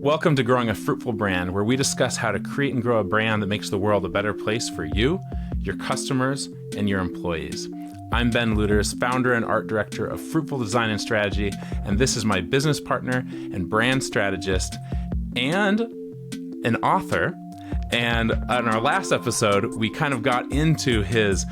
Welcome to Growing a Fruitful Brand, where we discuss how to create and grow a brand that makes the world a better place for you, your customers, and your employees. I'm Ben Luders, founder and art director of Fruitful Design and Strategy, and this is my business partner and brand strategist and an author. And in our last episode, we kind of got into his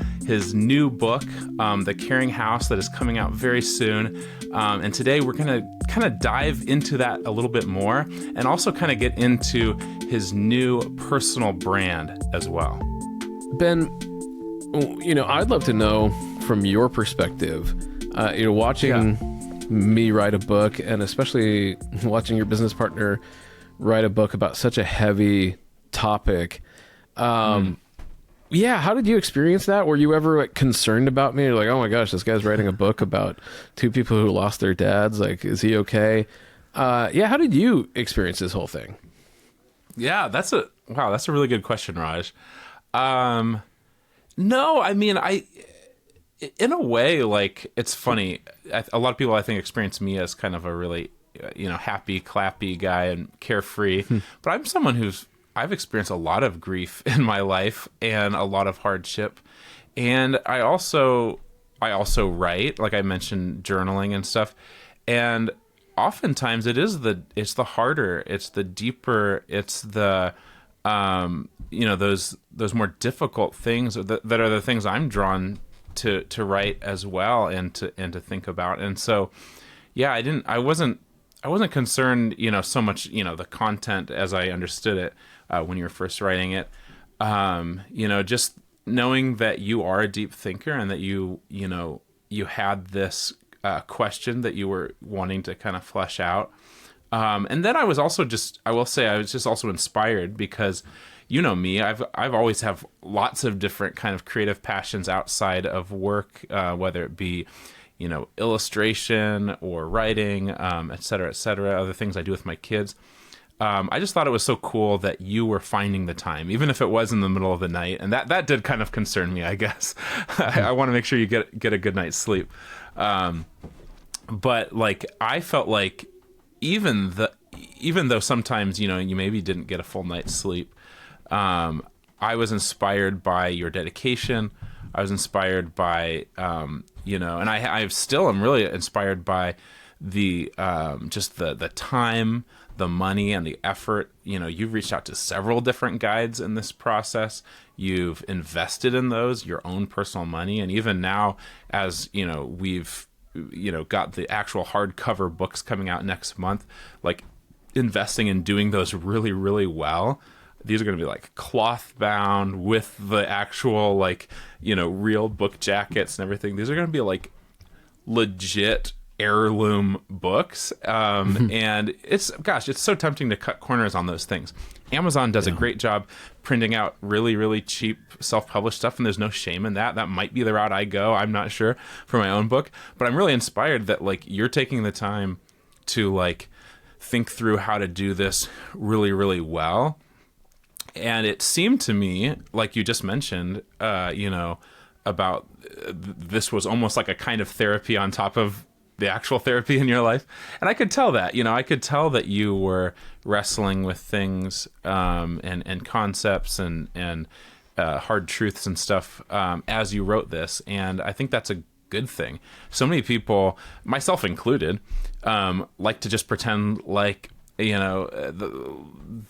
new book, The Caring House, that is coming out very soon. And today we're going to kind of dive into that a little bit more and also kind of get into his new personal brand as well. Ben, I'd love to know from your perspective, watching me write a book and especially watching your business partner write a book about such a heavy topic. How did you experience that? Were you ever concerned about me? You're like, oh my gosh, this guy's writing a book about two people who lost their dads. Like, is he okay? How did you experience this whole thing? Yeah, that's a really good question, Raj. No, I mean, in a way, like, it's funny. A lot of people, I think, experience me as kind of a really, happy, clappy guy and carefree. But I'm someone I've experienced a lot of grief in my life and a lot of hardship. And I also write, like I mentioned, journaling and stuff. And oftentimes it's the harder, it's the deeper, it's the, those more difficult things that are the things I'm drawn to write as well and to think about. And so, yeah, I wasn't concerned, so much, the content as I understood it when you were first writing it. Just knowing that you are a deep thinker and that you had this question that you were wanting to kind of flesh out. And then I was also I was just also inspired because, me, I've always have lots of different kind of creative passions outside of work, whether it be, illustration or writing, et cetera, other things I do with my kids. I just thought it was so cool that you were finding the time, even if it was in the middle of the night. And that did kind of concern me, I guess. I want to make sure you get a good night's sleep. But like, I felt like even though sometimes, you maybe didn't get a full night's sleep, I was inspired by your dedication. I was inspired by, and I still am really inspired by the just the time, the money, and the effort. You've reached out to several different guides in this process. You've invested in those, your own personal money, and even now, as we've got the actual hardcover books coming out next month, like investing in doing those really, really well. These are going to be like cloth bound with the actual real book jackets and everything. These are going to be like legit heirloom books. And it's so tempting to cut corners on those things. Amazon does a great job printing out really, really cheap self-published stuff, and there's no shame in that. That might be the route I go. I'm not sure for my own book, but I'm really inspired that you're taking the time to think through how to do this really, really well. And it seemed to me, like you just mentioned, about this was almost like a kind of therapy on top of the actual therapy in your life. And I could tell that, I could tell that you were wrestling with things and concepts and hard truths and stuff as you wrote this. And I think that's a good thing. So many people, myself included, like to just pretend like,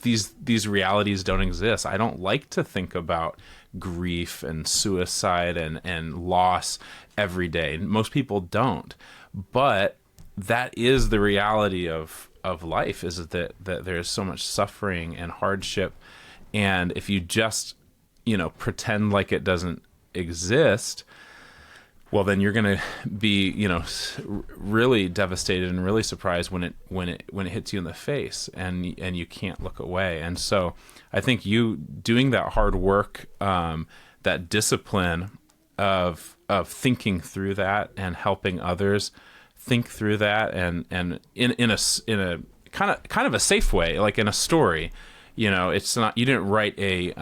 these realities don't exist. I don't like to think about grief and suicide and loss every day. Most people don't. But that is the reality of life, is that there's so much suffering and hardship. And if you just, pretend like it doesn't exist, well, then you're going to be, really devastated and really surprised when it hits you in the face, and you can't look away. And so I think you doing that hard work, that discipline of thinking through that and helping others think through that, and in a kind of a safe way, like in a story, it's not, you didn't write a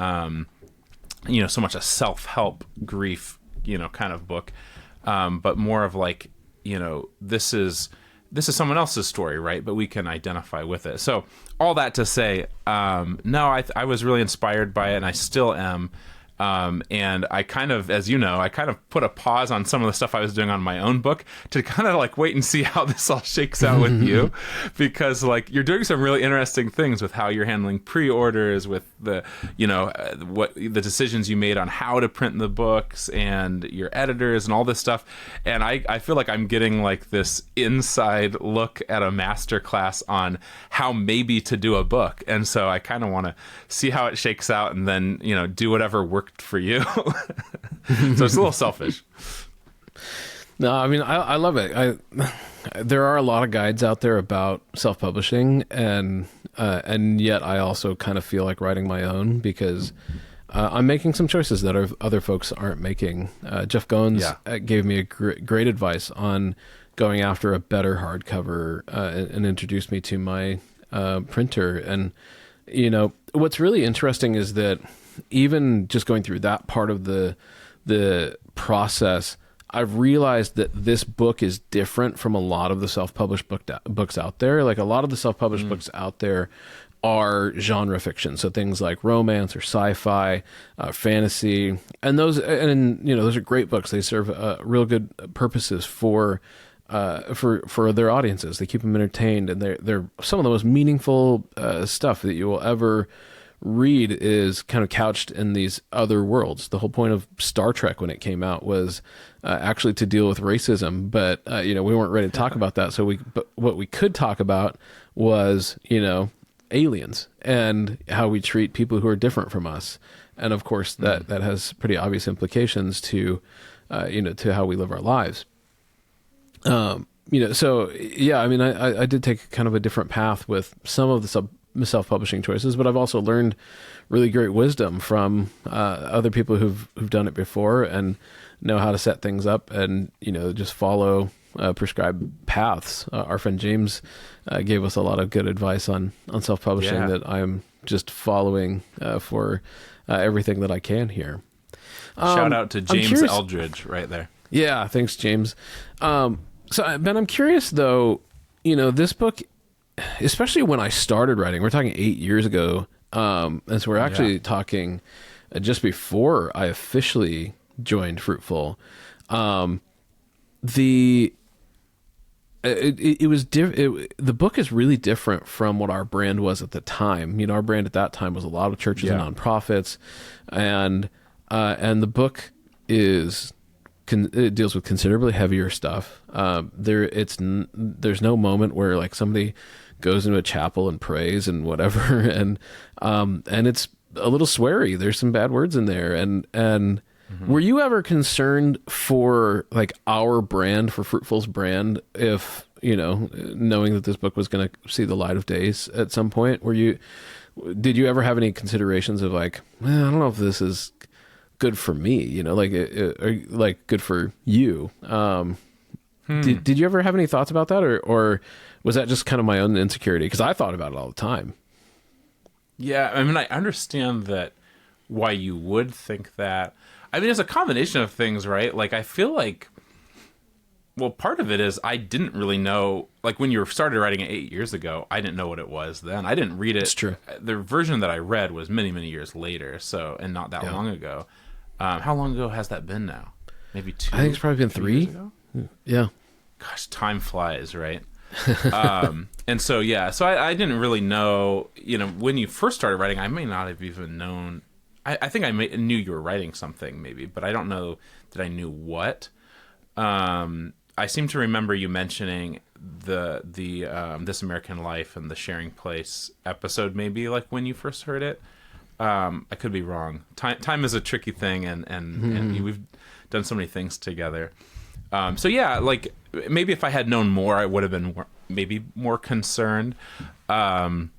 so much a self-help grief kind of book. But more of this is this is someone else's story, right? But we can identify with it. So all that to say, no, I was really inspired by it, and I still am. And I kind of, as you know, I kind of put a pause on some of the stuff I was doing on my own book to kind of like wait and see how this all shakes out with you, because like you're doing some really interesting things with how you're handling pre-orders, with the, what the decisions you made on how to print the books and your editors and all this stuff. And I feel like I'm getting like this inside look at a master class on how maybe to do a book. And so I kind of want to see how it shakes out and then, do whatever works for you. So it's a little selfish. No, I mean, I love it. There are a lot of guides out there about self-publishing, and yet I also kind of feel like writing my own, because I'm making some choices that other folks aren't making. Jeff Goins gave me a great advice on going after a better hardcover, and introduced me to my printer. And what's really interesting is that even just going through that part of the process, I've realized that this book is different from a lot of the self-published books out there. Like a lot of the self-published books out there are genre fiction, so things like romance or sci-fi, fantasy, and those are great books. They serve real good purposes for their audiences. They keep them entertained, and they're some of the most meaningful stuff that you will ever read is kind of couched in these other worlds. The whole point of Star Trek when it came out was actually to deal with racism, but we weren't ready to talk about that. So but what we could talk about was aliens and how we treat people who are different from us, and of course that has pretty obvious implications to to how we live our lives. So yeah, I mean, I did take kind of a different path with some of the self-publishing choices, but I've also learned really great wisdom from other people who've done it before and know how to set things up and just follow prescribed paths. Our friend James gave us a lot of good advice on self-publishing that I'm just following for everything that I can here. Shout out to James Eldridge right there. Yeah, thanks, James. So Ben, I'm curious though, this book, especially when I started writing, we're talking 8 years ago. And so we're actually talking just before I officially joined Fruitful. The book is really different from what our brand was at the time. Our brand at that time was a lot of churches and nonprofits, and the book it deals with considerably heavier stuff. There's no moment where like somebody goes into a chapel and prays and whatever, and it's a little sweary. There's some bad words in there, and were you ever concerned for like our brand, for Fruitful's brand, if knowing that this book was going to see the light of days at some point? Did you ever have any considerations of like, well, I don't know if this is good for me, like good for you? Did you ever have any thoughts about that, or was that just kind of my own insecurity? Because I thought about it all the time. Yeah, I mean, I understand that why you would think that. I mean, it's a combination of things, right? Like, I feel like, well, part of it is I didn't really know, like when you started writing it 8 years ago, I didn't know what it was then. I didn't read it. It's true. The version that I read was many, many years later, and not that long ago. How long ago has that been now? Maybe 2? I think it's probably been 3. Yeah. Gosh, time flies, right? And so, so I didn't really know, when you first started writing, I may not have even known. I think I knew you were writing something maybe, but I don't know that I knew what. I seem to remember you mentioning the This American Life and the Sharing Place episode, maybe like when you first heard it. I could be wrong. Time is a tricky thing, and we've done so many things together. So yeah, like maybe if I had known more, I would have been maybe more concerned. As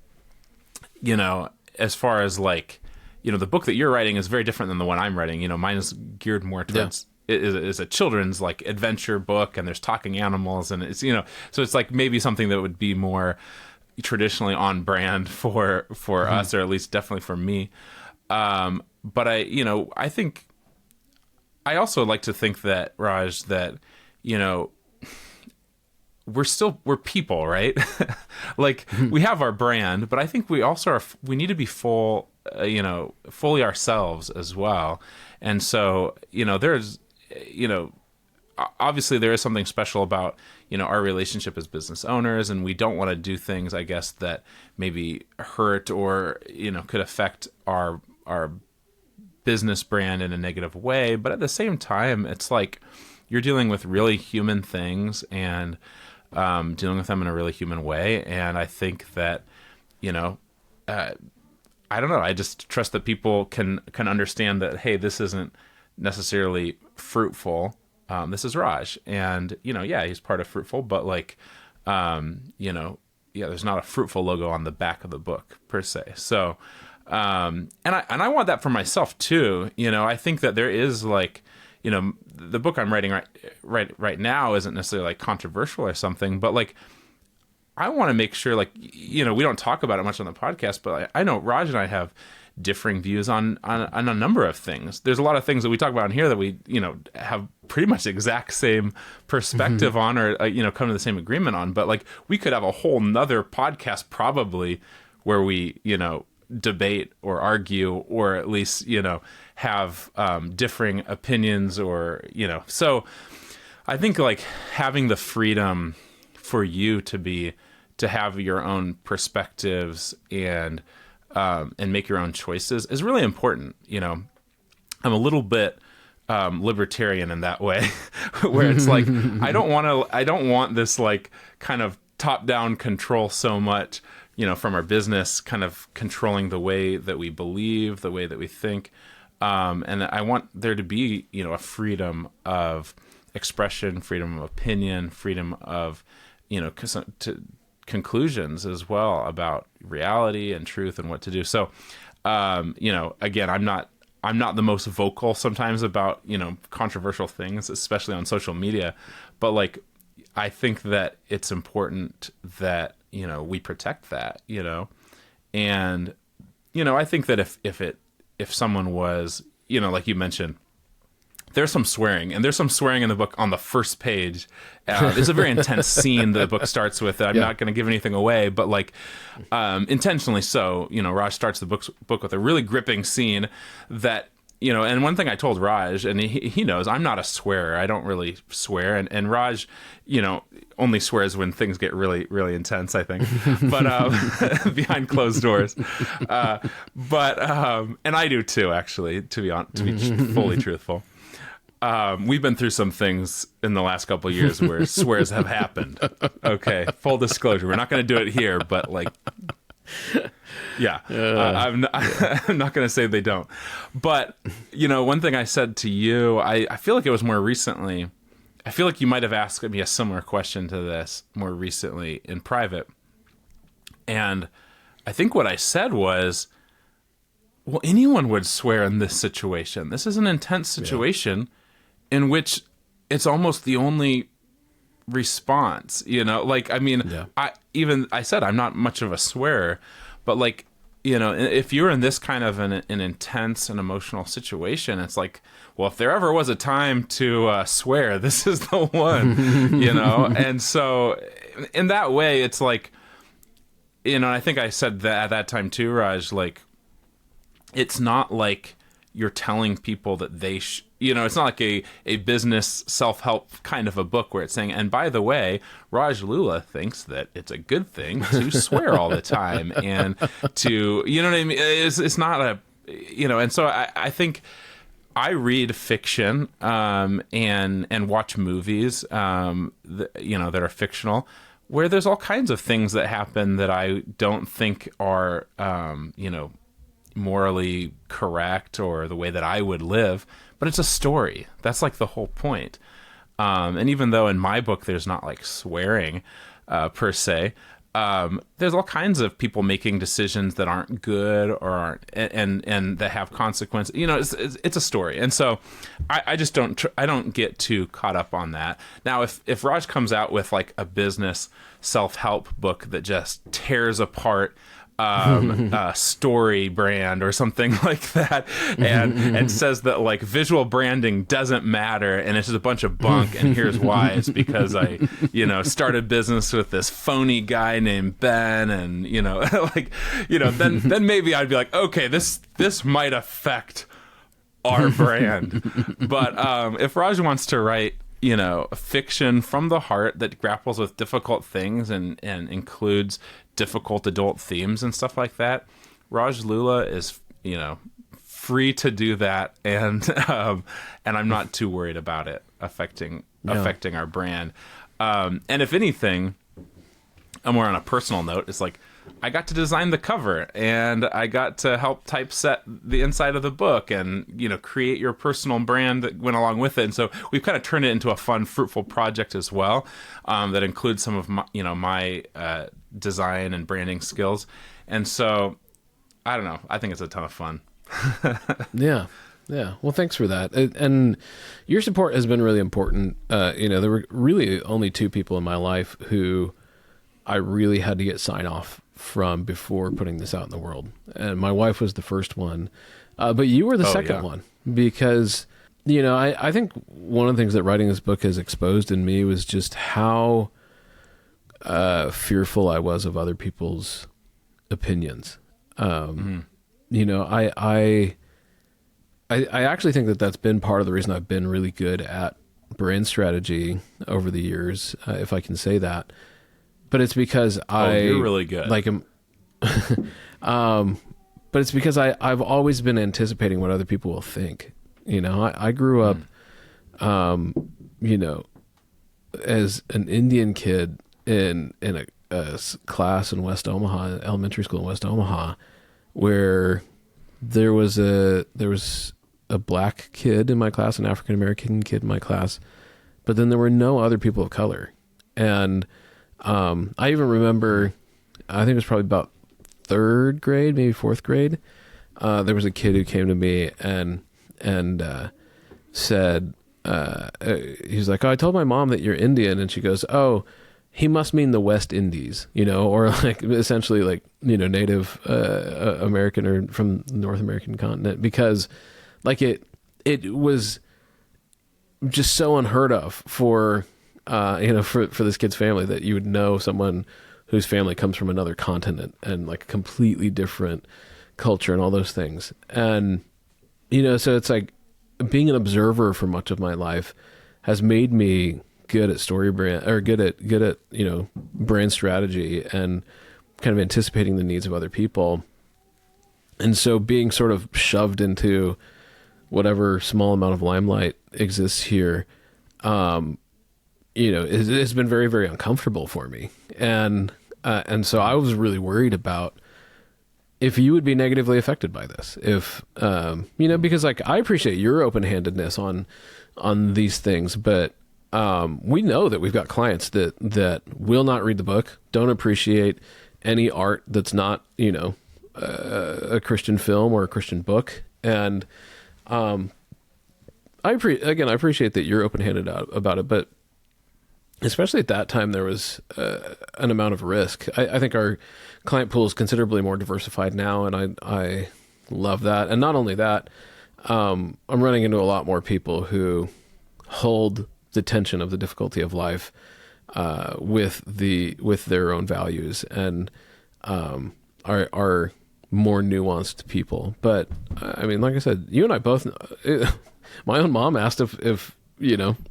far as like, the book that you're writing is very different than the one I'm writing. Mine is geared more towards it is a children's like adventure book, and there's talking animals, and it's so it's like maybe something that would be more traditionally on brand for us, or at least definitely for me. But I think I also like to think that, Raj, that we're people, right? Like we have our brand, but I think we also we need to be fully ourselves as well. And so, there's, obviously there is something special about, our relationship as business owners, and we don't want to do things, I guess, that maybe hurt or, could affect our business brand in a negative way. But at the same time, it's like you're dealing with really human things and dealing with them in a really human way. And I think that, I don't know, I just trust that people can understand that, hey, this isn't necessarily Fruitful. This is Raj. And, he's part of Fruitful, but like, there's not a Fruitful logo on the back of the book per se. So, and I want that for myself too. I think that there is like, the book I'm writing right now isn't necessarily like controversial or something, but like, I want to make sure, like, we don't talk about it much on the podcast, but I know Raj and I have differing views on a number of things. There's a lot of things that we talk about in here that we, have pretty much the exact same perspective on, or, come to the same agreement on. But like, we could have a whole nother podcast probably where we, debate or argue, or at least, have differing opinions, or, so I think like having the freedom for you to have your own perspectives and make your own choices is really important. I'm a little bit libertarian in that way, where it's like I don't want this like kind of top-down control so much, from our business, kind of controlling the way that we believe, the way that we think, and I want there to be a freedom of expression, freedom of opinion, freedom of to conclusions as well about reality and truth and what to do. So, again, I'm not the most vocal sometimes about, controversial things, especially on social media, but like, I think that it's important that, we protect that, and, I think that if someone was, like you mentioned, there's some swearing, and there's some swearing in the book on the first page. There's a very intense scene that the book starts with. I'm not going to give anything away, but like intentionally so. Raj starts the book with a really gripping scene that, and one thing I told Raj, and he knows, I'm not a swearer. I don't really swear, and Raj, only swears when things get really, really intense, I think, but behind closed doors. But and I do too, actually, to be fully truthful. We've been through some things in the last couple of years where swears have happened. Okay, full disclosure. We're not going to do it here, but like, yeah, I'm not going to say they don't. But, one thing I said to you, I feel like it was more recently. I feel like you might have asked me a similar question to this more recently in private. And I think what I said was, well, anyone would swear in this situation. This is an intense situation in which it's almost the only response, like, I mean, I said, I'm not much of a swearer, but like, if you're in this kind of an intense and emotional situation, it's like, well, if there ever was a time to swear, this is the one, and so in that way, it's like, I think I said that at that time too, Raj, like, it's not like you're telling people that they it's not like a business self-help kind of a book where it's saying, and by the way, Raj Lulla thinks that it's a good thing to swear all the time and to, what I mean? It's not a, and so I think I read fiction and watch movies, that are fictional, where there's all kinds of things that happen that I don't think are, morally correct or the way that I would live, but it's a story. That's like the whole point. And even though in my book there's not like swearing per se, there's all kinds of people making decisions that aren't good or aren't and that have consequences. It's a story, and so I just don't get too caught up on that. Now, if Raj comes out with like a business self-help book that just tears apart story brand or something like that, and says that like visual branding doesn't matter and it's just a bunch of bunk, and here's why. It's because I started business with this phony guy named Ben, and then maybe I'd be like, okay, this might affect our brand. But if Raj wants to write fiction from the heart that grapples with difficult things and includes difficult adult themes and stuff like that, Raj Lulla is, free to do that, and I'm not too worried about it affecting our brand. And if anything, more on a personal note, it's like I got to design the cover, and I got to help typeset the inside of the book, and create your personal brand that went along with it. And so we've kind of turned it into a fun, fruitful project as well, that includes some of my design and branding skills. And so I don't know, I think it's a ton of fun. Yeah. Well, thanks for that. And your support has been really important. There were really only two people in my life who I really had to get sign off from before putting this out in the world. And my wife was the first one. But you were the second one, because, I think one of the things that writing this book has exposed in me was just how fearful I was of other people's opinions. I actually think that that's been part of the reason I've been really good at brand strategy over the years, if I can say that. But it's because you're really good. But it's because I've always been anticipating what other people will think. I grew up, as an Indian kid in a class in West Omaha, elementary school in West Omaha, where there was a black kid in my class, an African American kid in my class, but then there were no other people of color. And I even remember, I think it was probably about third grade, maybe fourth grade. There was a kid who came to me and said, he was like, "Oh, I told my mom that you're Indian," and she goes, "Oh, he must mean the West Indies, or like essentially like Native American or from the North American continent," because like it was just so unheard of for this kid's family that you would know someone whose family comes from another continent and like a completely different culture and all those things. And, so it's like being an observer for much of my life has made me good at story brand, or good at, brand strategy and kind of anticipating the needs of other people. And so being sort of shoved into whatever small amount of limelight exists here, it's been very, very uncomfortable for me. And so I was really worried about if you would be negatively affected by this, because like I appreciate your open-handedness on these things, but we know that we've got clients that will not read the book, don't appreciate any art that's not, a Christian film or a Christian book. And I appreciate that you're open-handed about it, but especially at that time, there was an amount of risk. I think our client pool is considerably more diversified now, and I love that. And not only that, I'm running into a lot more people who hold the tension of the difficulty of life with their own values, and are more nuanced people. But I mean, like I said, you and I both know, my own mom asked if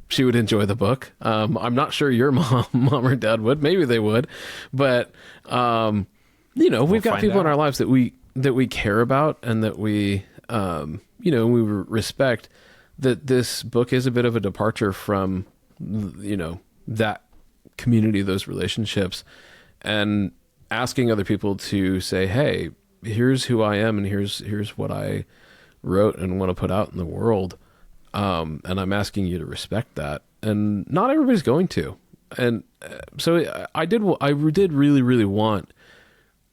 she would enjoy the book. I'm not sure your mom or dad would. Maybe they would, but we've got people in our lives that we care about and that we respect. That this book is a bit of a departure from that community, those relationships, and asking other people to say, "Hey, here's who I am, and here's what I wrote and want to put out in the world." And I'm asking you to respect that, and not everybody's going to. And so I did really, really want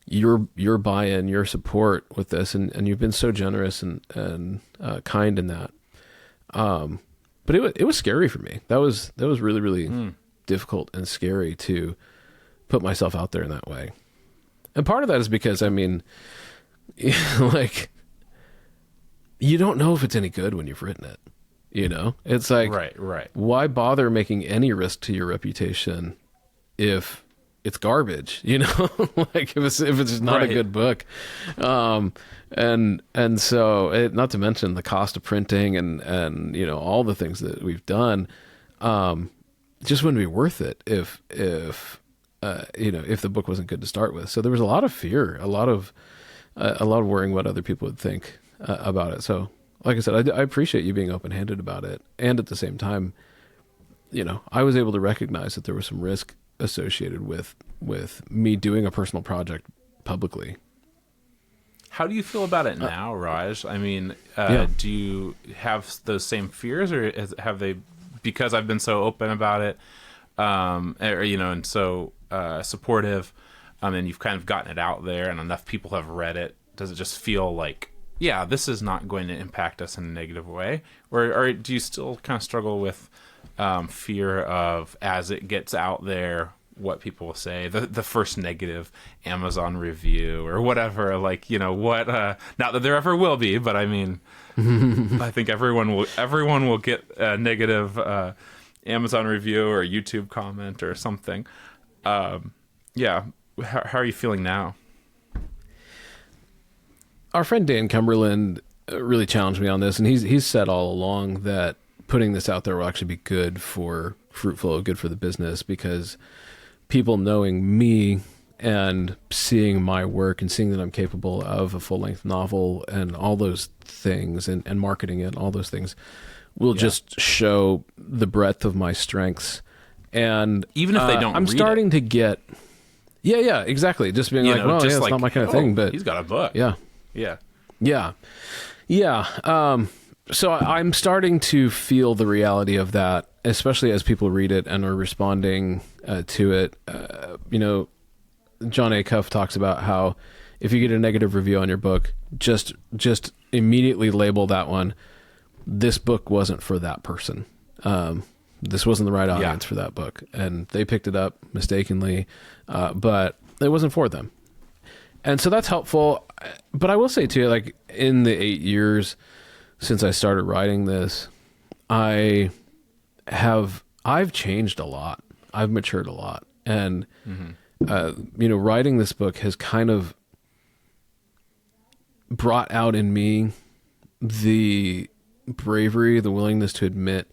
your buy-in, your support with this, and you've been so generous and kind in that. But it was scary for me. That was really, really difficult and scary to put myself out there in that way. And part of that is because, I mean, like, you don't know if it's any good when you've written it. You know, it's like, right. why bother making any risk to your reputation if it's garbage? You know, like if it's not a good book, and so not to mention the cost of printing and you know all the things that we've done, just wouldn't be worth it if you know, if the book wasn't good to start with. So there was a lot of fear, a lot of worrying what other people would think about it. So. Like I said, I appreciate you being open-handed about it. And at the same time, you know, I was able to recognize that there was some risk associated with me doing a personal project publicly. How do you feel about it now, Raj? I mean, do you have those same fears, or have they, because I've been so open about it, or, you know, and so supportive, and you've kind of gotten it out there and enough people have read it, does it just feel like, yeah, this is not going to impact us in a negative way? Or do you still kind of struggle with fear of, as it gets out there, what people will say, the first negative Amazon review or whatever, like, you know, what, not that there ever will be, but I mean, I think everyone will get a negative Amazon review or a YouTube comment or something. Yeah. How are you feeling now? Our friend Dan Cumberland really challenged me on this, and he's said all along that putting this out there will actually be good for Fruitful, good for the business, because people knowing me and seeing my work and seeing that I'm capable of a full-length novel and all those things, and marketing it and all those things, will just show the breadth of my strengths. And even if they don't, I'm starting to get, exactly, just being like, well, it's not my kind of thing, but he's got a book. Yeah. So I'm starting to feel the reality of that, especially as people read it and are responding to it. You know, John Acuff talks about how if you get a negative review on your book, just immediately label that one. This book wasn't for that person. This wasn't the right audience for that book. And they picked it up mistakenly, but it wasn't for them. And so that's helpful. But I will say too, like in the 8 years since I started writing this, I've changed a lot. I've matured a lot. And, you know, writing this book has kind of brought out in me the bravery, the willingness to admit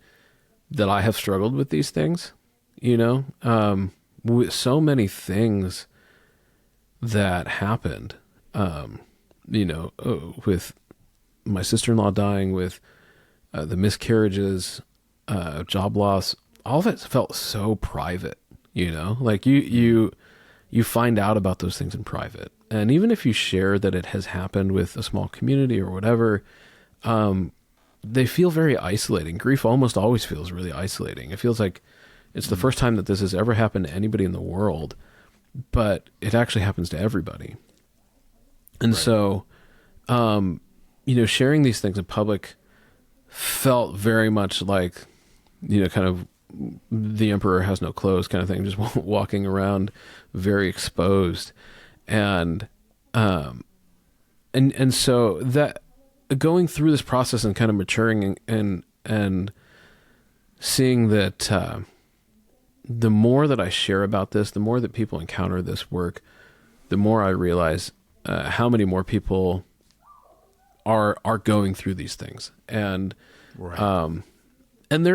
that I have struggled with these things, you know, with so many things that happened, you know, with my sister-in-law dying, with the miscarriages, job loss, all of it felt so private, you know, like you find out about those things in private. And even if you share that it has happened with a small community or whatever, they feel very isolating. Grief almost always feels really isolating. It feels like it's the first time that this has ever happened to anybody in the world, but it actually happens to everybody. And so, you know, sharing these things in public felt very much like, you know, kind of the emperor has no clothes kind of thing, just walking around very exposed. And so that going through this process and kind of maturing and seeing that, the more that I share about this, the more that people encounter this work, the more I realize how many more people are going through these things. And and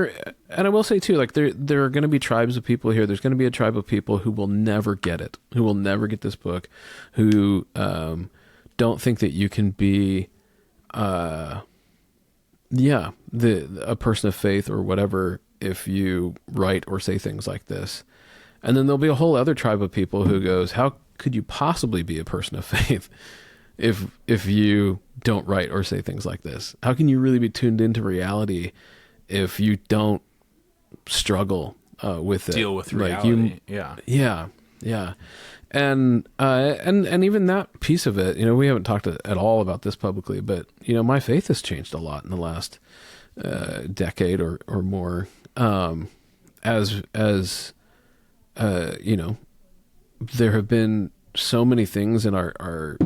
I will say too, like there are going to be tribes of people here. There's going to be a tribe of people who will never get it, who will never get this book, who don't think that you can be a person of faith or whatever if you write or say things like this. And then there'll be a whole other tribe of people who goes, how could you possibly be a person of faith if you don't write or say things like this? How can you really be tuned into reality if you don't struggle with it? Deal with reality. Yeah. And even that piece of it, you know, we haven't talked at all about this publicly, but you know, my faith has changed a lot in the last decade or more. As you know, there have been so many things in our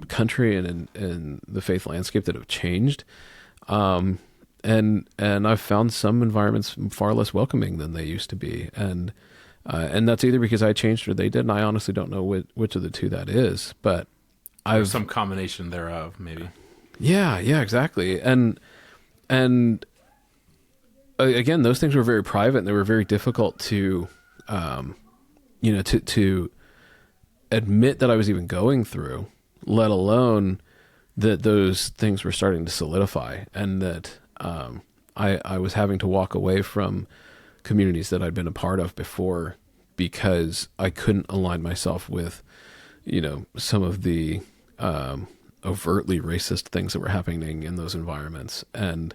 country and in the faith landscape that have changed. And I've found some environments far less welcoming than they used to be. And that's either because I changed or they did. And I honestly don't know which of the two that is, but I've some combination thereof, maybe. Yeah, exactly. And again, those things were very private and they were very difficult to, to admit that I was even going through, let alone that those things were starting to solidify, and that I was having to walk away from communities that I'd been a part of before because I couldn't align myself with, some of the overtly racist things that were happening in those environments. And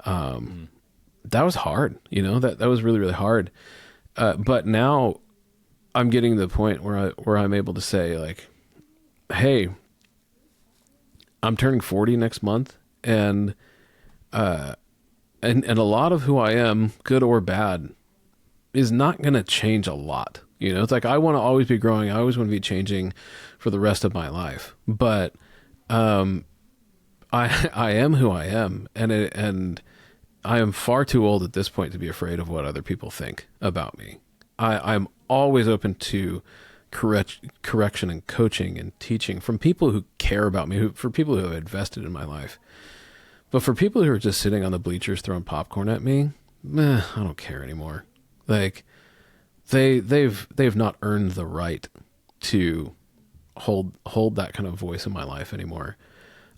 that was hard, that was really, really hard. But now I'm getting to the point where I'm able to say, like, hey, I'm turning 40 next month, and a lot of who I am, good or bad, is not going to change a lot. It's like, I want to always be growing. I always want to be changing for the rest of my life. But I am who I am, and I am far too old at this point to be afraid of what other people think about me. I'm always open to correction and coaching and teaching from people who care about me, for people who have invested in my life. But for people who are just sitting on the bleachers throwing popcorn at me, I don't care anymore. Like, they've not earned the right to hold that kind of voice in my life anymore.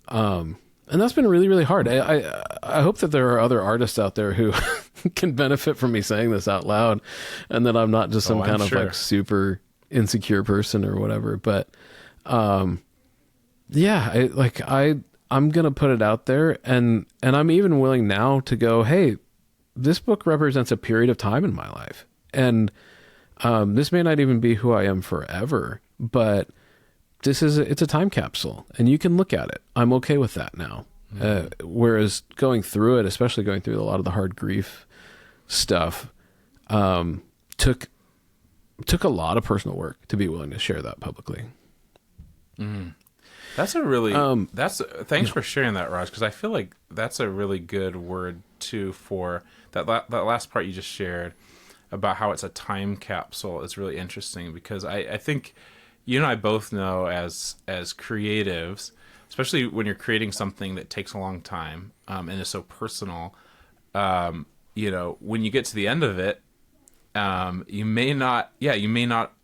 And that's been really, really hard. I hope that there are other artists out there who can benefit from me saying this out loud, and that I'm not just some kind of like super insecure person or whatever. But I'm going to put it out there, and I'm even willing now to go, hey, this book represents a period of time in my life. And this may not even be who I am forever, but it's a time capsule, and you can look at it. I'm okay with that now. Whereas going through it, especially going through a lot of the hard grief stuff, took a lot of personal work to be willing to share that publicly. That's a really, thanks for sharing that, Raj, because I feel like that's a really good word too for that last part you just shared about how it's a time capsule. Is really interesting, because I think you and I both know as creatives, especially when you're creating something that takes a long time and is so personal, when you get to the end of it, you may not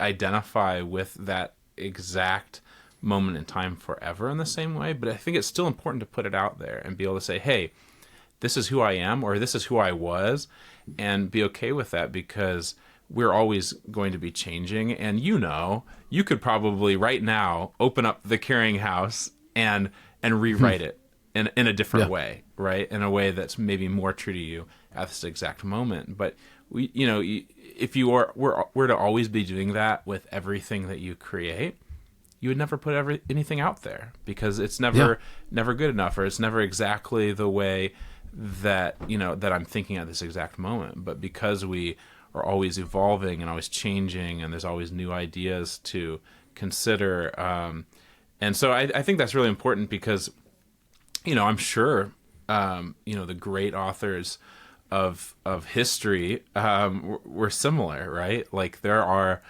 identify with that exact moment in time forever in the same way, but I think it's still important to put it out there and be able to say, hey, this is who I am, or this is who I was, and be okay with that, because we're always going to be changing. And you could probably right now open up the Carrying House and rewrite it in a different way, right? In a way that's maybe more true to you at this exact moment. But if you were to always be doing that with everything that you create, you would never put anything out there, because it's never good enough, or it's never exactly the way that that I'm thinking at this exact moment. But because we are always evolving and always changing, and there's always new ideas to consider, and so I think that's really important, because I'm sure the great authors of history were similar, right? Like, there are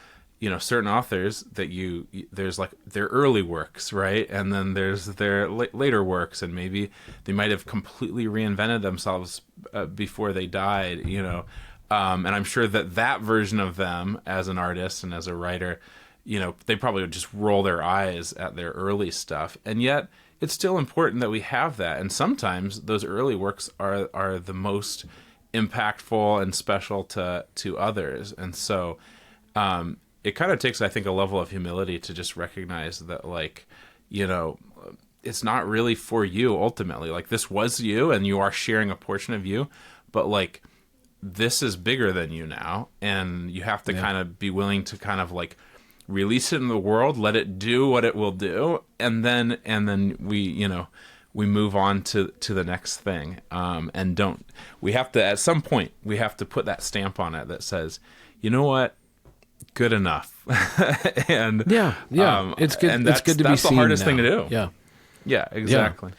certain authors that there's like their early works, right? And then there's their later works, and maybe they might have completely reinvented themselves before they died, and I'm sure that version of them as an artist and as a writer, they probably would just roll their eyes at their early stuff. And yet it's still important that we have that. And sometimes those early works are the most impactful and special to others. And so, it kind of takes, I think, a level of humility to just recognize that, like, it's not really for you ultimately. Like, this was you, and you are sharing a portion of you, but like, this is bigger than you now, and you have to kind of be willing to kind of like release it in the world, let it do what it will do, and then we move on to the next thing. We have to, at some point, we have to put that stamp on it that says, you know what? good enough. And Yeah. It's good. And It's good to be that's seen the hardest now. thing to do. Yeah. Exactly.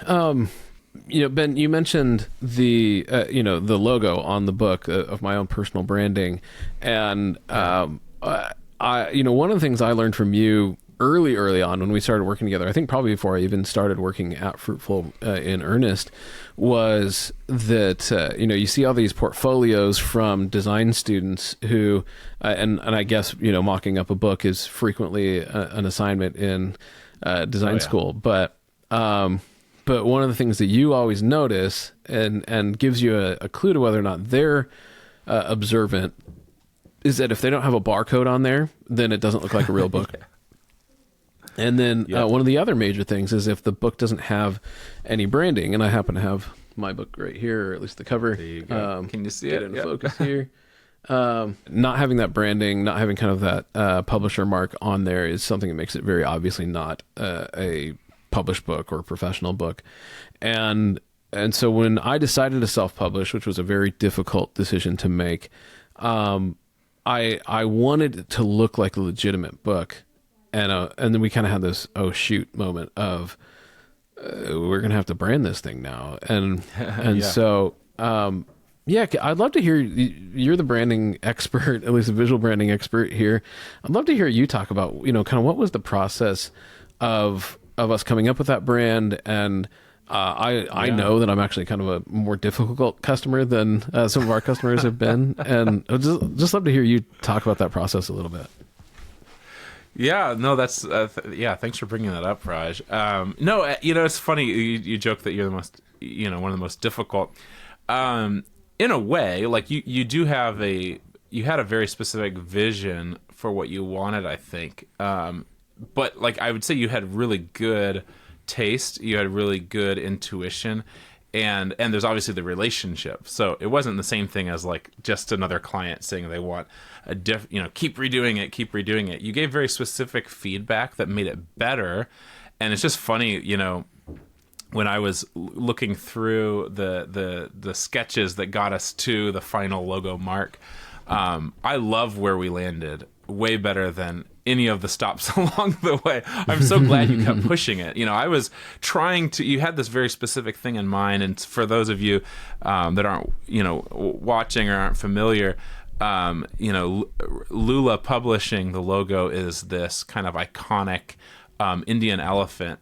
Ben, you mentioned the the logo on the book of my own personal branding, and one of the things I learned from you early on when we started working together, I think probably before I even started working at Fruitful in earnest, was that you see all these portfolios from design students who, and I guess mocking up a book is frequently an assignment in design school, but one of the things that you always notice and gives you a clue to whether or not they're observant is that if they don't have a barcode on there, then it doesn't look like a real book. And then one of the other major things is if the book doesn't have any branding, and I happen to have my book right here, or at least the cover. There you go. Can you see get it? in focus here. Not having that branding, not having kind of that publisher mark on there is something that makes it very obviously not a published book or a professional book. And so when I decided to self-publish, which was a very difficult decision to make, I wanted it to look like a legitimate book. And then we kind of had this, oh shoot moment of, we're going to have to brand this thing now. And so, I'd love to hear, you're the branding expert, at least a visual branding expert here. I'd love to hear you talk about, kind of what was the process of us coming up with that brand. And I know that I'm actually kind of a more difficult customer than some of our customers have been. And I'd just love to hear you talk about that process a little bit. Yeah, no, that's thanks for bringing that up, Raj. No, it's funny you joke that you're the most, one of the most difficult. In a way, like you had a very specific vision for what you wanted, I think. But like I would say you had really good taste, you had really good intuition, and there's obviously the relationship. So it wasn't the same thing as like just another client saying they want a keep redoing it. You gave very specific feedback that made it better. And it's just funny, when I was looking through the sketches that got us to the final logo mark, I love where we landed, way better than any of the stops along the way. I'm so glad you kept pushing it. I was trying to, you had this very specific thing in mind. And for those of you that aren't, watching or aren't familiar, Lulla Publishing, the logo is this kind of iconic Indian elephant,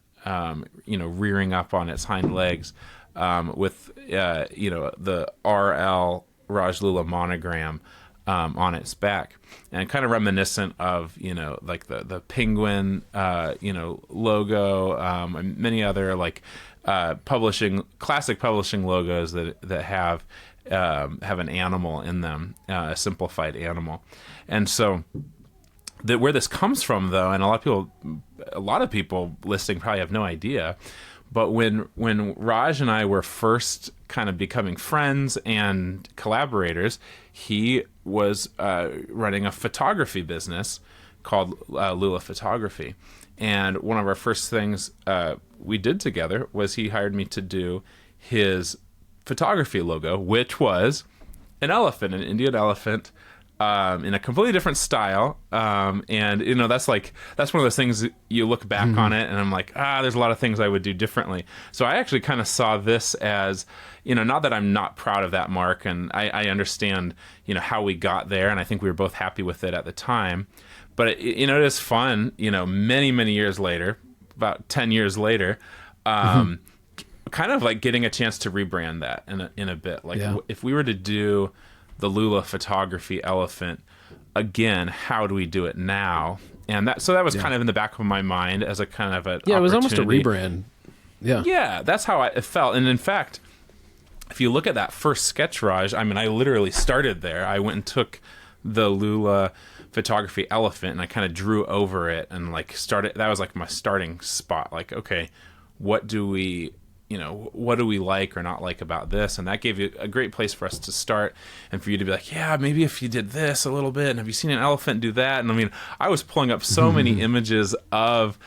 rearing up on its hind legs, with the RL Raj Lulla monogram on its back, and kind of reminiscent of like the penguin logo, and many other like classic publishing logos that have an animal in them, a simplified animal. And so where this comes from, though, and a lot of people listening probably have no idea, but when Raj and I were first kind of becoming friends and collaborators, he was running a photography business called Lulla Photography. And one of our first things we did together was he hired me to do his photography logo, which was an elephant, an Indian elephant, in a completely different style. And that's one of those things you look back on it and I'm like, there's a lot of things I would do differently. So I actually kind of saw this as, not that I'm not proud of that mark, and I understand, how we got there, and I think we were both happy with it at the time. But it is fun, many, many years later, about 10 years later, kind of like getting a chance to rebrand that in a bit. Like if we were to do the Lulla Photography elephant again, how do we do it now? And that was kind of in the back of my mind as a kind of an it was almost a rebrand. Yeah, that's how it felt. And in fact, if you look at that first sketch, Raj, I mean, I literally started there. I went and took the Lulla Photography elephant and I kind of drew over it and like started. That was like my starting spot. Like, okay, what do we like or not like about this? And that gave you a great place for us to start and for you to be like, yeah, maybe if you did this a little bit, and have you seen an elephant do that? And I mean, I was pulling up so many images of,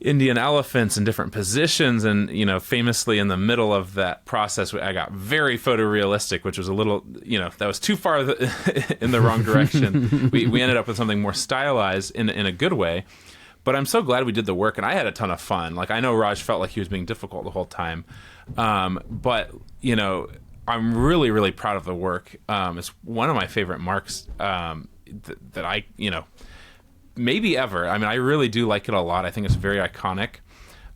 Indian elephants in different positions, and famously in the middle of that process I got very photorealistic, which was a little that was too far in the wrong direction. we ended up with something more stylized in a good way, but I'm so glad we did the work, and I had a ton of fun. Like, I know Raj felt like he was being difficult the whole time, but I'm really, really proud of the work. It's one of my favorite marks that I maybe ever. I mean, I really do like it a lot. I think it's very iconic.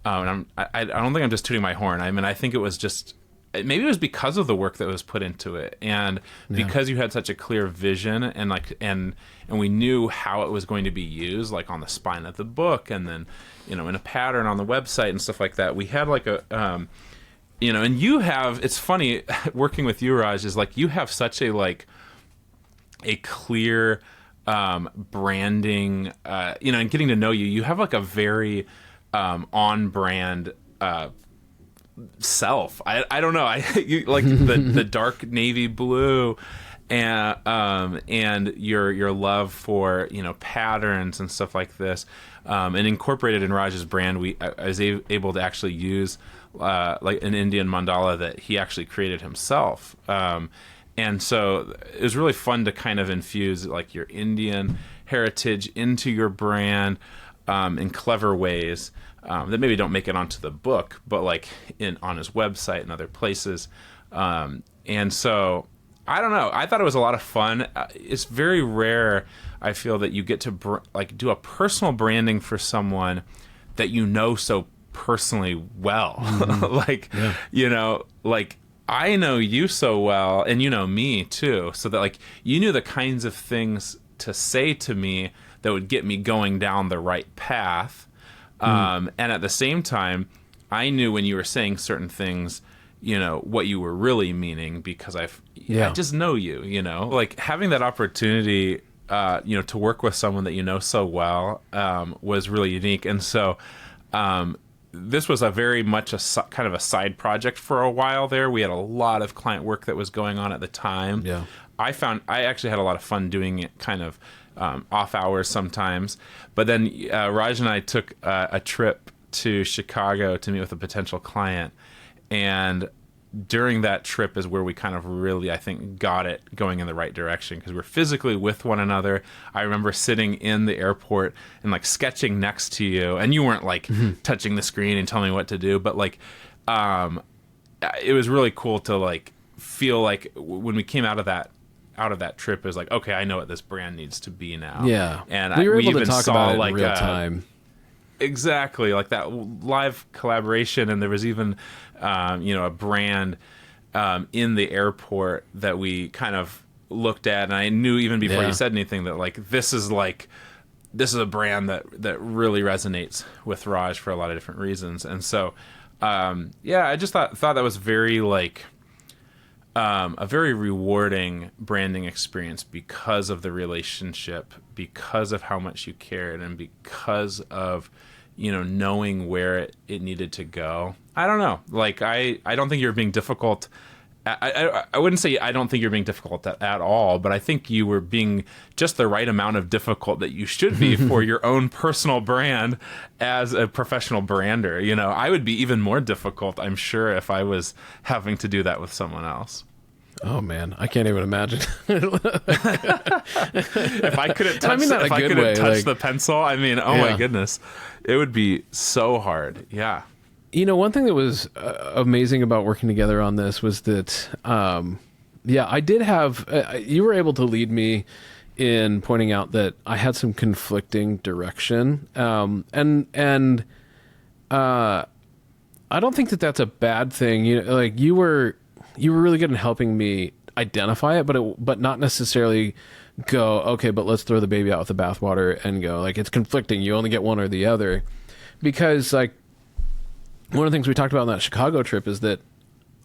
And I don't think I'm just tooting my horn. I mean, I think it was just, maybe it was because of the work that was put into it, and because you had such a clear vision, and and we knew how it was going to be used, like on the spine of the book, and then in a pattern on the website and stuff like that. We had like a and you have, it's funny working with you, Raj, is like you have such a clear branding, and getting to know you have like a very on brand self. I don't know. You like the dark navy blue, and your love for patterns and stuff like this, and incorporated in Raj's brand. I was able to actually use like an Indian mandala that he actually created himself. And so it was really fun to kind of infuse like your Indian heritage into your brand in clever ways that maybe don't make it onto the book, but like on his website and other places. And so I don't know. I thought it was a lot of fun. It's very rare, I feel, that you get to do a personal branding for someone that so personally well. Like I know you so well, and you know me too, so that like you knew the kinds of things to say to me that would get me going down the right path. And at the same time, I knew when you were saying certain things, what you were really meaning, because I just know you, like having that opportunity, to work with someone that you know so well, was really unique. And so, this was a very much kind of a side project for a while there. We had a lot of client work that was going on at the time. Yeah. I actually had a lot of fun doing it kind of off hours sometimes. But then Raj and I took a trip to Chicago to meet with a potential client. And during that trip is where we kind of really, I think, got it going in the right direction, because we're physically with one another. I remember sitting in the airport and like sketching next to you, and you weren't like touching the screen and telling me what to do, but like it was really cool to like feel like when we came out of that trip, it was like, okay, I know what this brand needs to be now. Yeah. And we were able even to talk saw about it like in real time. Exactly, like that live collaboration, and there was even, a brand in the airport that we kind of looked at, and I knew even before you said anything that like this is a brand that really resonates with Raj for a lot of different reasons. And so, I just thought that was very like a very rewarding branding experience because of the relationship, because of how much you cared, and because of knowing where it needed to go. I don't know. Like I don't think you're being difficult. I wouldn't say I don't think you're being difficult at all, but I think you were being just the right amount of difficult that you should be for your own personal brand as a professional brander. I would be even more difficult, I'm sure, if I was having to do that with someone else. Oh man, I can't even imagine. If I couldn't touch, the pencil, I mean, my goodness, it would be so hard. Yeah. One thing that was amazing about working together on this was that, I did have, you were able to lead me in pointing out that I had some conflicting direction. And I don't think that that's a bad thing. You were really good in helping me identify it, but not necessarily go, okay, but let's throw the baby out with the bathwater and go like, it's conflicting. You only get one or the other, because like one of the things we talked about on that Chicago trip is that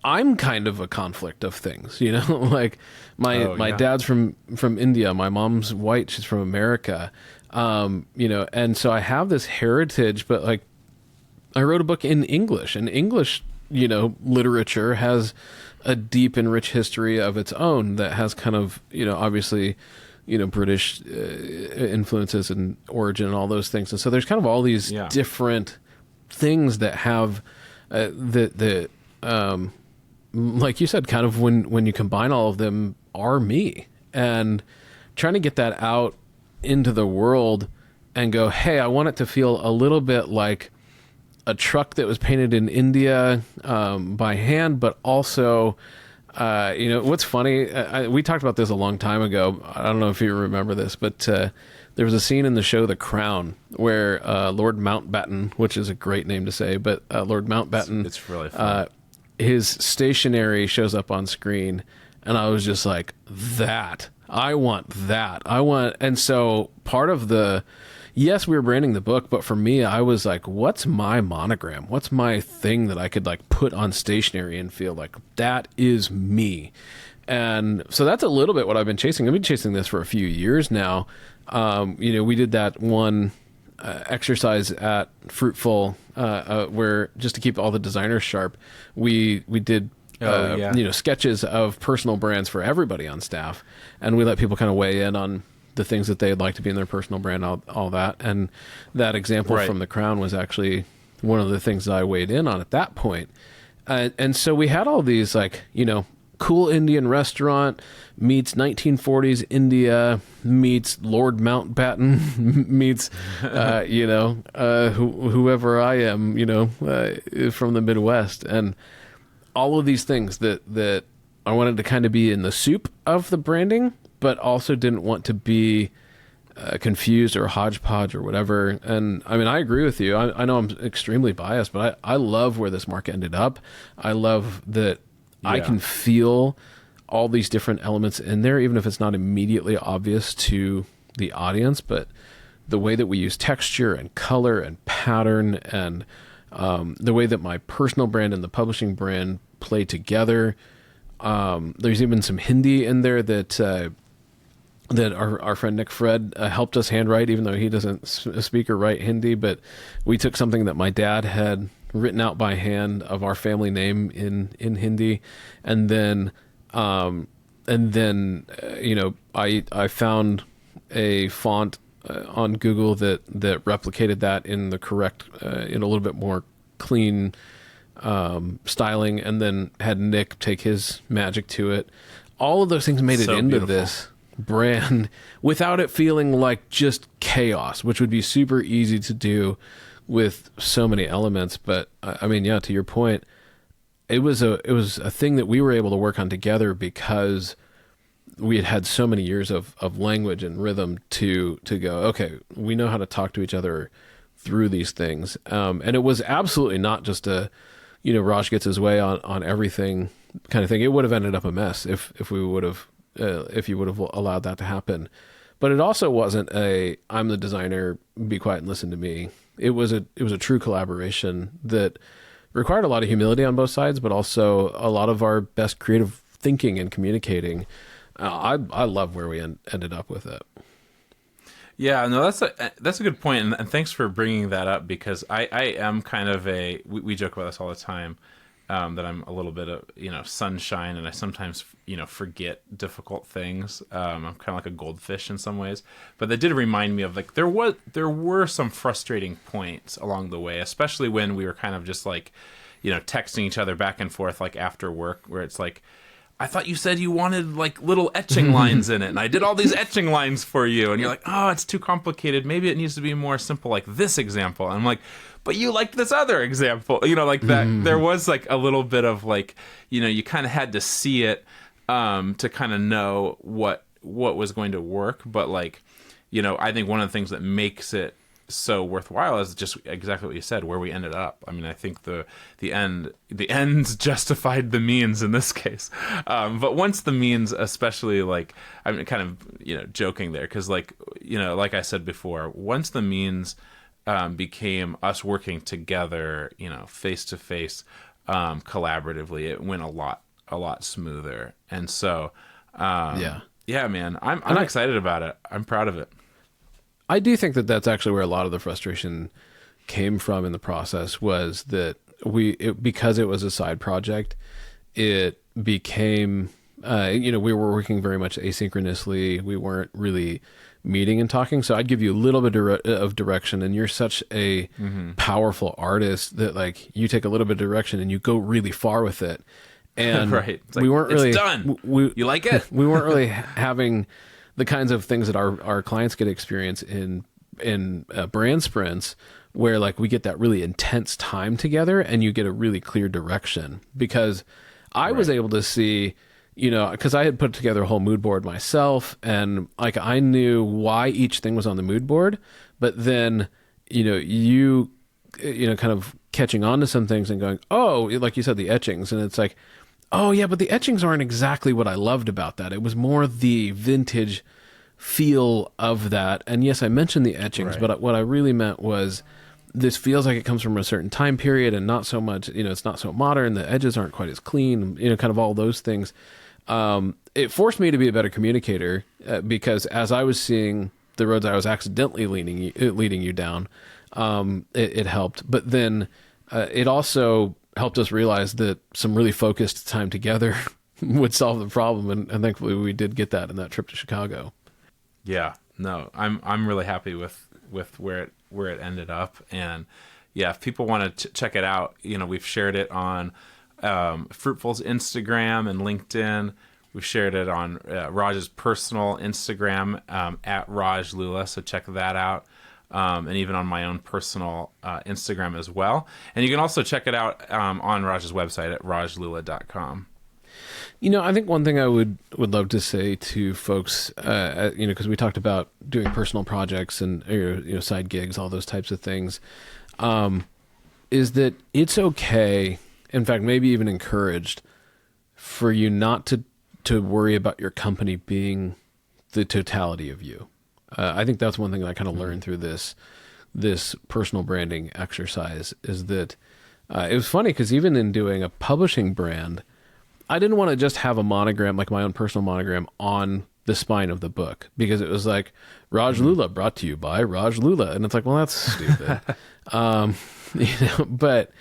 I'm kind of a conflict of things, like my dad's from India. My mom's white. She's from America. And so I have this heritage, but like I wrote a book in English, and English, literature has a deep and rich history of its own that has kind of, obviously, British influences and origin and all those things. And so there's kind of all these different things that have like you said, kind of when you combine all of them are me, and trying to get that out into the world and go, hey, I want it to feel a little bit like a truck that was painted in India by hand, but also, what's funny, we talked about this a long time ago. I don't know if you remember this, but there was a scene in the show The Crown where Lord Mountbatten, which is a great name to say, but Lord Mountbatten, it's really fun. His stationery shows up on screen, and I was just like, I want that. And so part of yes, we were branding the book, but for me, I was like, what's my monogram? What's my thing that I could like put on stationery and feel like that is me? And so that's a little bit what I've been chasing. I've been chasing this for a few years now. We did that one exercise at Fruitful where, just to keep all the designers sharp, we did sketches of personal brands for everybody on staff, and we let people kind of weigh in on the things that they'd like to be in their personal brand, all that. And that example from The Crown was actually one of the things that I weighed in on at that point. And so we had all these cool Indian restaurant meets 1940s India meets Lord Mountbatten meets whoever I am, from the Midwest, and all of these things that I wanted to kind of be in the soup of the branding, but also didn't want to be confused or hodgepodge or whatever. And I mean, I agree with you. I know I'm extremely biased, but I love where this market ended up. I love that I can feel all these different elements in there, even if it's not immediately obvious to the audience, but the way that we use texture and color and pattern, and the way that my personal brand and the publishing brand play together. There's even some Hindi in there that our friend Nick Fred helped us handwrite, even though he doesn't speak or write Hindi. But we took something that my dad had written out by hand of our family name in Hindi, and then I found a font on Google that replicated that in the correct, in a little bit more clean styling, and then had Nick take his magic to it. All of those things made it into this brand without it feeling like just chaos, which would be super easy to do with so many elements. But I mean, yeah, to your point, it was a thing that we were able to work on together because we had so many years of language and rhythm to go, okay, we know how to talk to each other through these things. And it was absolutely not just Raj gets his way on everything kind of thing. It would have ended up a mess if you would have allowed that to happen. But it also wasn't I'm the designer, be quiet and listen to me. It was a true collaboration that required a lot of humility on both sides, but also a lot of our best creative thinking and communicating. I love where we ended up with it. Yeah, no, that's a good point, and thanks for bringing that up, because I am kind of we joke about this all the time, that I'm a little bit of sunshine, and I sometimes forget difficult things. I'm kind of like a goldfish in some ways, but that did remind me of there were some frustrating points along the way, especially when we were kind of just texting each other back and forth after work, where it's like, I thought you said you wanted little etching lines in it, and I did all these etching lines for you, and you're like, oh, it's too complicated. Maybe it needs to be more simple, like this example. And I'm like, but you liked this other example, that. There was a little bit of you kind of had to see it to kind of know what was going to work. But I think one of the things that makes it so worthwhile is just exactly what you said, where we ended up. I mean, I think the ends justified the means in this case. But once the means, especially I'm kind of joking there, because like I said before, once the means became us working together, face to face, collaboratively, it went a lot smoother. And so yeah, man, I'm excited about it. I'm proud of it. I do think that that's actually where a lot of the frustration came from in the process, was that because it was a side project, it became we were working very much asynchronously. We weren't really meeting and talking. So I'd give you a little bit of direction, and you're such a powerful artist that like you take a little bit of direction and you go really far with it. And right. It's like, we weren't really done. You like it? We weren't really having the kinds of things that our clients get experience in brand sprints, where like we get that really intense time together and you get a really clear direction. Because I was able to see, because I had put together a whole mood board myself, and like I knew why each thing was on the mood board, but then you kind of catching on to some things and going, oh, like you said, the etchings, and it's like, oh yeah, but the etchings aren't exactly what I loved about that. It was more the vintage feel of that. And yes, I mentioned the etchings, but what I really meant was this feels like it comes from a certain time period and not so much, it's not so modern. The edges aren't quite as clean, kind of all those things. It forced me to be a better communicator because as I was seeing the roads I was accidentally leading you down, it helped. But then it also helped us realize that some really focused time together would solve the problem. And thankfully we did get that in that trip to Chicago. Yeah, no, I'm really happy with where it ended up. And yeah, if people want to check it out, we've shared it on Fruitful's Instagram and LinkedIn. We've shared it on Raj's personal Instagram at Raj Lulla, so check that out. And even on my own personal Instagram as well. And you can also check it out on Raj's website at rajlulla.com. I think one thing I would love to say to folks, because we talked about doing personal projects and side gigs, all those types of things, is that it's okay, in fact, maybe even encouraged, for you not to worry about your company being the totality of you. I think that's one thing that I kind of learned through this personal branding exercise is that it was funny because even in doing a publishing brand, I didn't want to just have a monogram, like my own personal monogram, on the spine of the book, because it was like Raj Lulla brought to you by Raj Lulla, and it's like, well, that's stupid. But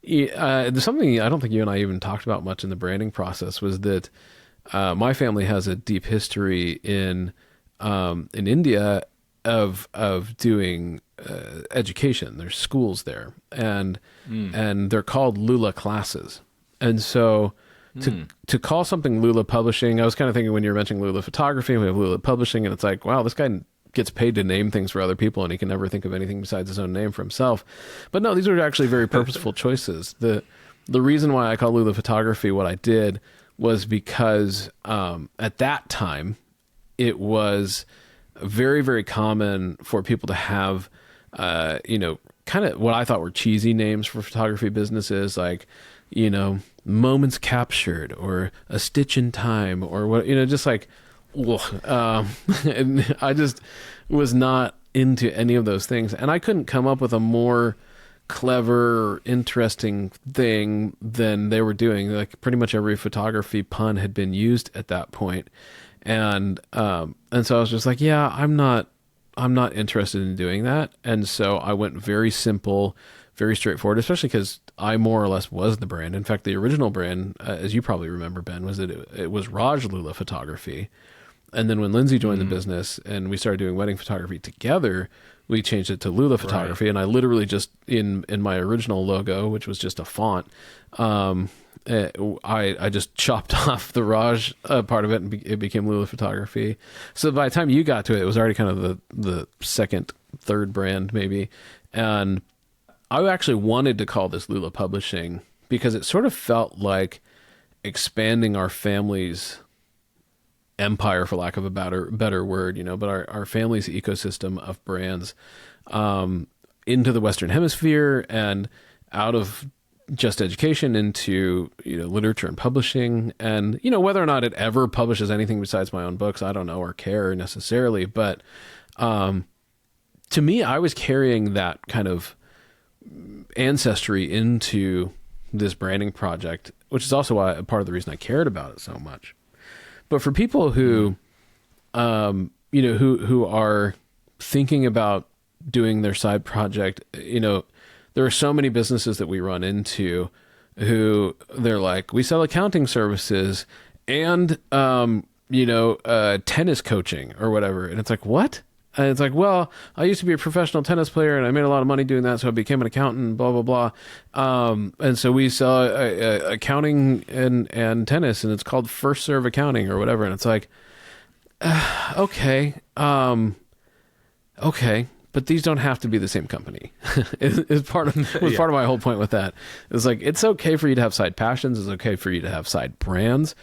there's something I don't think you and I even talked about much in the branding process was that my family has a deep history in India of doing education. There's schools there, and they're called Lulla classes, and so. To call something Lulla Publishing, I was kind of thinking when you were mentioning Lulla Photography, we have Lulla Publishing, and it's like, wow, this guy gets paid to name things for other people, and he can never think of anything besides his own name for himself. But no, these are actually very purposeful choices. The reason why I call Lulla Photography what I did was because at that time, it was very, very common for people to have, kind of what I thought were cheesy names for photography businesses, like, moments captured or a stitch in time or what, just like, and I just was not into any of those things. And I couldn't come up with a more clever, interesting thing than they were doing. Like pretty much every photography pun had been used at that point. And so I was just like, yeah, I'm not interested in doing that. And so I went very simple, very straightforward, especially because I more or less was the brand. In fact, the original brand, as you probably remember, Ben, was that it was Raj Lulla Photography. And then when Lindsay joined the business and we started doing wedding photography together, we changed it to Lulla Photography. Right. And I literally just, in my original logo, which was just a font, I just chopped off the Raj part of it and it became Lulla Photography. So by the time you got to it, it was already kind of the second, third brand maybe. And I actually wanted to call this Lulla Publishing because it sort of felt like expanding our family's empire, for lack of a better word, but our family's ecosystem of brands into the Western Hemisphere and out of just education into literature and publishing. And whether or not it ever publishes anything besides my own books, I don't know or care necessarily. But to me, I was carrying that kind of ancestry into this branding project, which is also why part of the reason I cared about it so much. But for people who, who are thinking about doing their side project, there are so many businesses that we run into who they're like, we sell accounting services and tennis coaching or whatever. And it's like, what? And it's like, well, I used to be a professional tennis player and I made a lot of money doing that, so I became an accountant, blah, blah, blah. And so we saw accounting and tennis, and it's called First Serve Accounting or whatever. And it's like, okay, but these don't have to be the same company. is part of my whole point with that. It's like, it's okay for you to have side passions. It's okay for you to have side brands.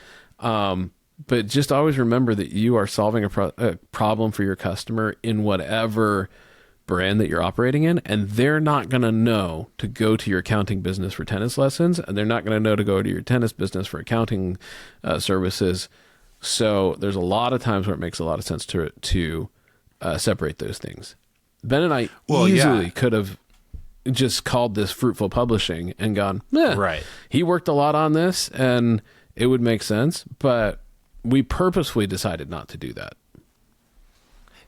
But just always remember that you are solving a problem for your customer in whatever brand that you're operating in, and they're not going to know to go to your accounting business for tennis lessons, and they're not going to know to go to your tennis business for accounting services. So there's a lot of times where it makes a lot of sense to separate those things. Ben and I easily could have just called this Fruitful Publishing and gone, right. He worked a lot on this, and it would make sense, but we purposefully decided not to do that.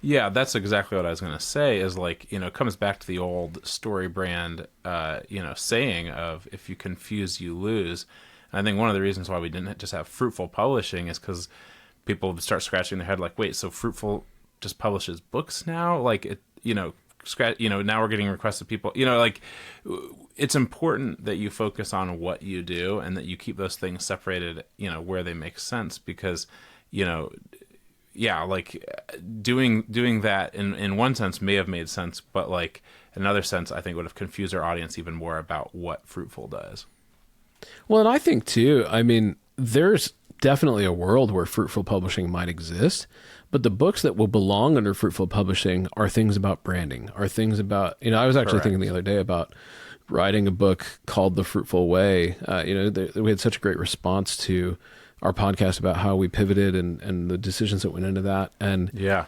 Yeah, that's exactly what I was going to say, is like, it comes back to the old story brand, saying of, if you confuse, you lose. And I think one of the reasons why we didn't just have Fruitful Publishing is because people would start scratching their head like, wait, so Fruitful just publishes books now? Like, now we're getting requests of people, it's important that you focus on what you do and that you keep those things separated, where they make sense, because, doing that in one sense may have made sense, but like in another sense, I think would have confused our audience even more about what Fruitful does. Well, and I think too, there's definitely a world where Fruitful Publishing might exist, but the books that will belong under Fruitful Publishing are things about branding, are things about, I was actually thinking the other day about writing a book called The Fruitful Way. We had such a great response to our podcast about how we pivoted and the decisions that went into that. And there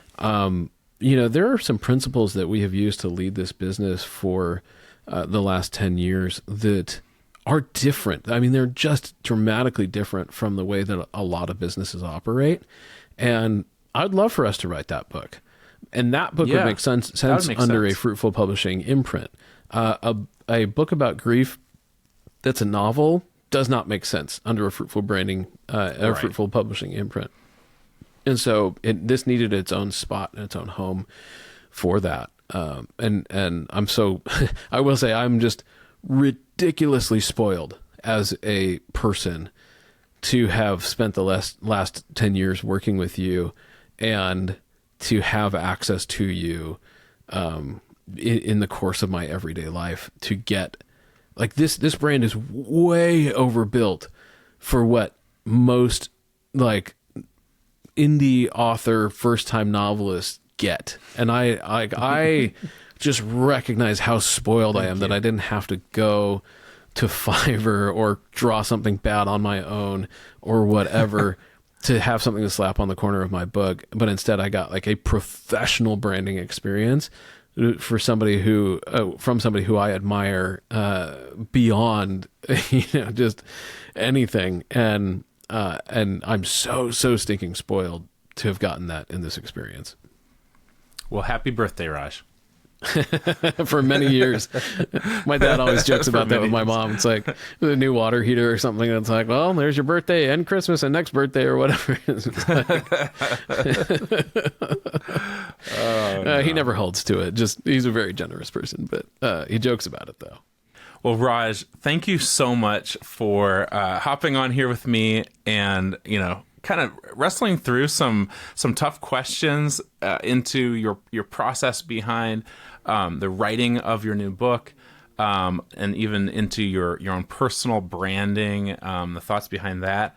are some principles that we have used to lead this business for the last 10 years that are different. They're just dramatically different from the way that a lot of businesses operate. And I'd love for us to write that book. And that book would make sense under a Fruitful Publishing imprint. A book about grief that's a novel does not make sense under a Fruitful branding, Fruitful Publishing imprint. And so this needed its own spot and its own home for that. And I'm so, I will say, I'm just ridiculously spoiled as a person to have spent the last 10 years working with you and to have access to you in the course of my everyday life, to get like this brand is way overbuilt for what most like indie author, first time novelists get. And I just recognize how spoiled I am that I didn't have to go to Fiverr or draw something bad on my own or whatever to have something to slap on the corner of my book. But instead I got like a professional branding experience for somebody who, from somebody who I admire, beyond, just anything. And I'm so stinking spoiled to have gotten that in this experience. Well, happy birthday, Raj. For many years. My dad always jokes about that with my mom. It's like the new water heater or something. And it's like, well, there's your birthday and Christmas and next birthday or whatever. No. He never holds to it. Just he's a very generous person, but he jokes about it though. Well, Raj, thank you so much for hopping on here with me and, kind of wrestling through some tough questions into your process behind the writing of your new book, and even into your own personal branding, the thoughts behind that.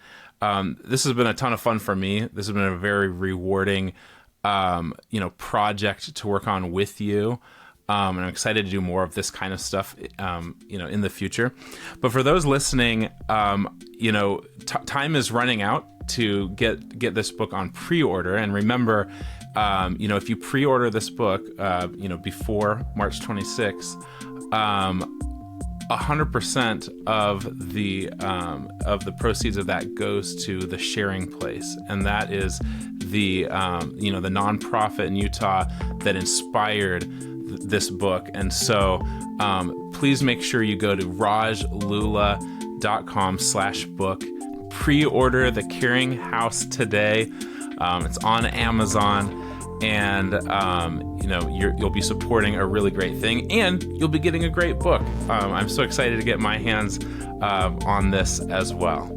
This has been a ton of fun for me. This has been a very rewarding, project to work on with you. And I'm excited to do more of this kind of stuff, in the future. But for those listening, time is running out to get this book on pre-order. And remember, if you pre-order this book, before March 26th, 100% of the proceeds of that goes to the Sharing Place, and that is the the nonprofit in Utah that inspired this book. And so please make sure you go to rajlulla.com/book pre-order The Curing House today. It's on Amazon. And you'll be supporting a really great thing, and you'll be getting a great book. I'm so excited to get my hands on this as well.